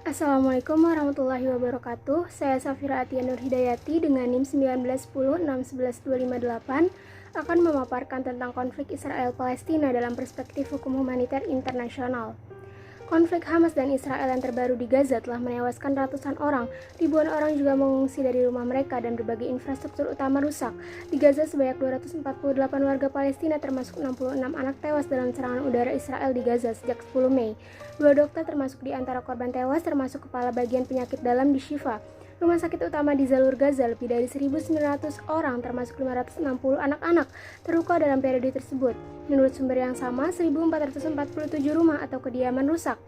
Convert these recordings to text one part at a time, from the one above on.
Assalamualaikum warahmatullahi wabarakatuh. Saya Safira Atia Nur Hidayati dengan NIM 1910611258 akan memaparkan tentang konflik Israel-Palestina dalam perspektif hukum humaniter internasional. Konflik Hamas dan Israel yang terbaru di Gaza telah menewaskan ratusan orang. Ribuan orang juga mengungsi dari rumah mereka dan berbagai infrastruktur utama rusak. Di Gaza sebanyak 248 warga Palestina termasuk 66 anak tewas dalam serangan udara Israel di Gaza sejak 10 Mei. 2 dokter termasuk di antara korban tewas termasuk kepala bagian penyakit dalam di Shifa. Rumah sakit utama di jalur Gaza lebih dari 1.900 orang termasuk 560 anak-anak terluka dalam periode tersebut. Menurut sumber yang sama, 1.447 rumah atau kediaman rusak.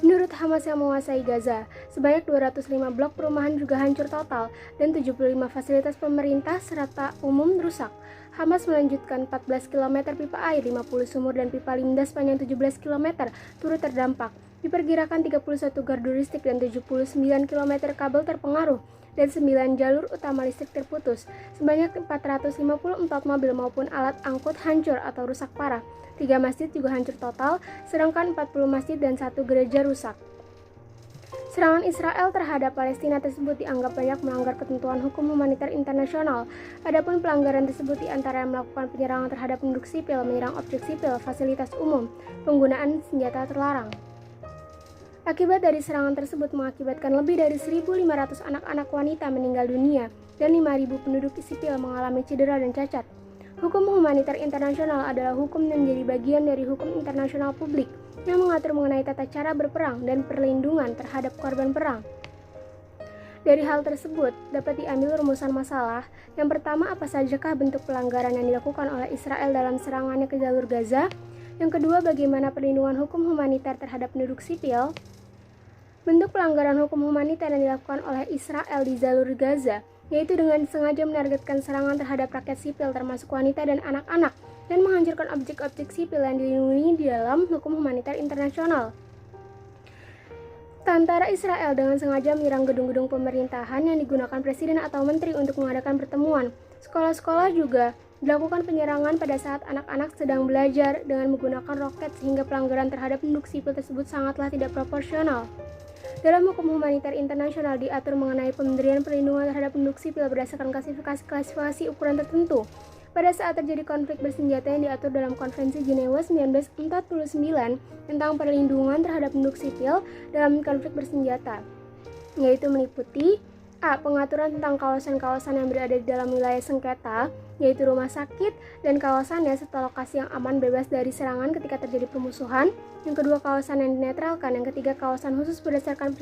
Menurut Hamas yang menguasai Gaza, sebanyak 205 blok perumahan juga hancur total dan 75 fasilitas pemerintah serta umum rusak. Hamas melanjutkan 14 km pipa air, 50 sumur dan pipa limbah sepanjang 17 km turut terdampak. Diperkirakan 31 gardu listrik dan 79 km kabel terpengaruh dan 9 jalur utama listrik terputus. Sebanyak 454 mobil maupun alat angkut hancur atau rusak parah. 3 masjid juga hancur total, sedangkan 40 masjid dan 1 gereja rusak. Serangan Israel terhadap Palestina tersebut dianggap banyak melanggar ketentuan hukum humaniter internasional. Adapun pelanggaran tersebut diantara melakukan penyerangan terhadap penduduk sipil, menyerang objek sipil, fasilitas umum, penggunaan senjata terlarang. Akibat dari serangan tersebut mengakibatkan lebih dari 1.500 anak-anak wanita meninggal dunia dan 5.000 penduduk sipil mengalami cedera dan cacat. Hukum humaniter internasional adalah hukum yang menjadi bagian dari hukum internasional publik yang mengatur mengenai tata cara berperang dan perlindungan terhadap korban perang. Dari hal tersebut, dapat diambil rumusan masalah. Yang pertama, apa sajakah bentuk pelanggaran yang dilakukan oleh Israel dalam serangannya ke jalur Gaza? Yang kedua, bagaimana perlindungan hukum humaniter terhadap penduduk sipil? Bentuk pelanggaran hukum humaniter yang dilakukan oleh Israel di jalur Gaza, yaitu dengan sengaja menargetkan serangan terhadap rakyat sipil termasuk wanita dan anak-anak, dan menghancurkan objek-objek sipil yang dilindungi di dalam hukum humaniter internasional. Tentara Israel dengan sengaja menyerang gedung-gedung pemerintahan yang digunakan presiden atau menteri untuk mengadakan pertemuan. Sekolah-sekolah juga dilakukan penyerangan pada saat anak-anak sedang belajar dengan menggunakan roket sehingga pelanggaran terhadap penduduk sipil tersebut sangatlah tidak proporsional. Dalam hukum humaniter internasional diatur mengenai pemberian perlindungan terhadap penduduk sipil berdasarkan klasifikasi ukuran tertentu. Pada saat terjadi konflik bersenjata yang diatur dalam Konvensi Jenewa 1949 tentang perlindungan terhadap penduduk sipil dalam konflik bersenjata, yaitu meliputi A. Pengaturan tentang kawasan-kawasan yang berada di dalam wilayah sengketa, yaitu rumah sakit dan kawasannya serta lokasi yang aman bebas dari serangan ketika terjadi permusuhan. Yang kedua, kawasan yang dinetralkan. Yang ketiga, kawasan khusus berdasarkan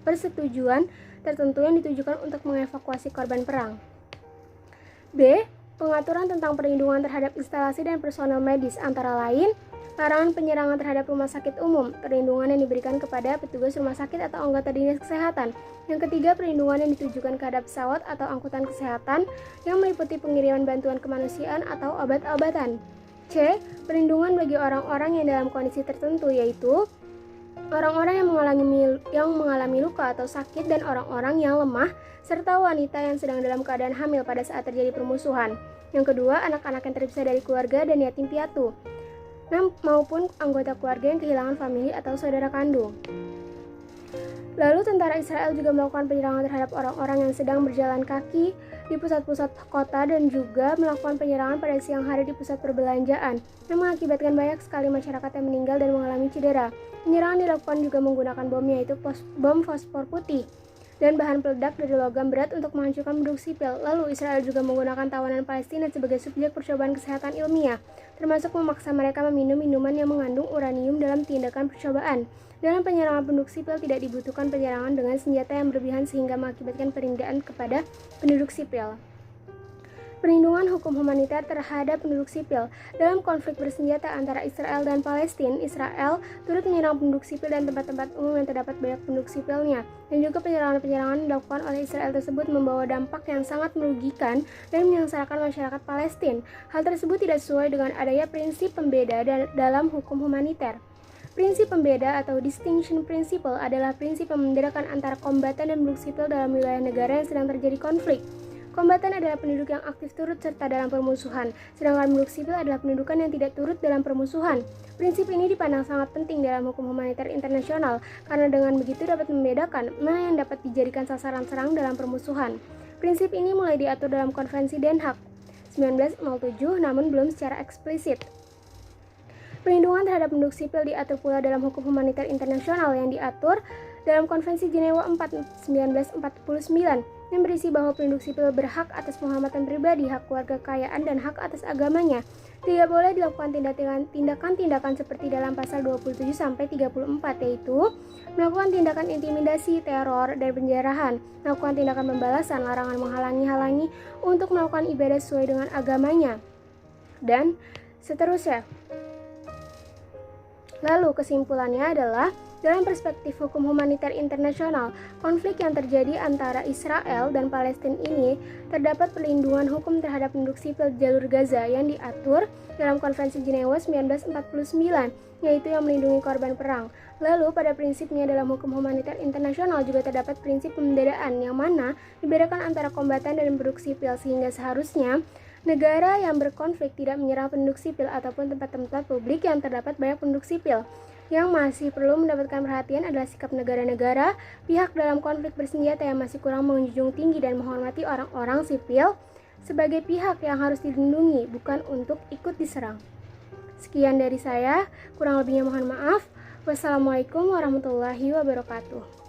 persetujuan tertentu yang ditujukan untuk mengevakuasi korban perang. B. Pengaturan tentang perlindungan terhadap instalasi dan personel medis, antara lain larangan penyerangan terhadap rumah sakit umum, perlindungan yang diberikan kepada petugas rumah sakit atau anggota dinas kesehatan. Yang ketiga, perlindungan yang ditujukan terhadap pesawat atau angkutan kesehatan yang meliputi pengiriman bantuan kemanusiaan atau obat-obatan. C. Perlindungan bagi orang-orang yang dalam kondisi tertentu, yaitu orang-orang yang mengalami luka atau sakit dan orang-orang yang lemah, serta wanita yang sedang dalam keadaan hamil pada saat terjadi permusuhan. Yang kedua, anak-anak yang terpisah dari keluarga dan yatim piatu, maupun anggota keluarga yang kehilangan famili atau saudara kandung. Lalu tentara Israel juga melakukan penyerangan terhadap orang-orang yang sedang berjalan kaki di pusat-pusat kota dan juga melakukan penyerangan pada siang hari di pusat perbelanjaan yang mengakibatkan banyak sekali masyarakat yang meninggal dan mengalami cedera. Penyerangan dilakukan juga menggunakan bom, yaitu bom fosfor putih dan bahan peledak dari logam berat untuk menghancurkan penduduk sipil. Lalu Israel juga menggunakan tawanan Palestina sebagai subjek percobaan kesehatan ilmiah, termasuk memaksa mereka meminum minuman yang mengandung uranium dalam tindakan percobaan. Dalam penyerangan penduduk sipil tidak dibutuhkan penyerangan dengan senjata yang berlebihan sehingga mengakibatkan penundaan kepada penduduk sipil. Perlindungan hukum humaniter terhadap penduduk sipil. Dalam konflik bersenjata antara Israel dan Palestina, Israel turut menyerang penduduk sipil dan tempat-tempat umum yang terdapat banyak penduduk sipilnya. Dan juga penyerangan-penyerangan dilakukan oleh Israel tersebut membawa dampak yang sangat merugikan dan menyengsarakan masyarakat Palestina. Hal tersebut tidak sesuai dengan adanya prinsip pembeda dalam hukum humaniter. Prinsip pembeda atau distinction principle adalah prinsip yang membedakan antara kombatan dan penduduk sipil dalam wilayah negara yang sedang terjadi konflik. Kombatan adalah penduduk yang aktif turut serta dalam permusuhan, sedangkan penduduk sipil adalah pendudukan yang tidak turut dalam permusuhan. Prinsip ini dipandang sangat penting dalam hukum humaniter internasional, karena dengan begitu dapat membedakan mana yang dapat dijadikan sasaran serang dalam permusuhan. Prinsip ini mulai diatur dalam Konvensi Den Haag 1907, namun belum secara eksplisit. Perlindungan terhadap penduduk sipil diatur pula dalam hukum humaniter internasional yang diatur dalam Konvensi Jenewa 4 1949 yang berisi bahwa penduduk sipil berhak atas penghormatan pribadi, hak keluarga kekayaan, dan hak atas agamanya. Tidak boleh dilakukan tindakan-tindakan seperti dalam pasal 27-34, yaitu melakukan tindakan intimidasi, teror, dan penjarahan, melakukan tindakan pembalasan, larangan menghalangi untuk melakukan ibadah sesuai dengan agamanya, dan seterusnya. Lalu kesimpulannya adalah, dalam perspektif hukum humaniter internasional, konflik yang terjadi antara Israel dan Palestina ini terdapat perlindungan hukum terhadap penduduk sipil jalur Gaza yang diatur dalam Konvensi Jenewa 1949, yaitu yang melindungi korban perang. Lalu pada prinsipnya dalam hukum humaniter internasional juga terdapat prinsip pembedaan yang mana dibedakan antara kombatan dan penduduk sipil, sehingga seharusnya negara yang berkonflik tidak menyerang penduduk sipil ataupun tempat-tempat publik yang terdapat banyak penduduk sipil. Yang masih perlu mendapatkan perhatian adalah sikap negara-negara pihak dalam konflik bersenjata yang masih kurang menjunjung tinggi dan menghormati orang-orang sipil sebagai pihak yang harus dilindungi, bukan untuk ikut diserang. Sekian dari saya, kurang lebihnya mohon maaf. Wassalamualaikum warahmatullahi wabarakatuh.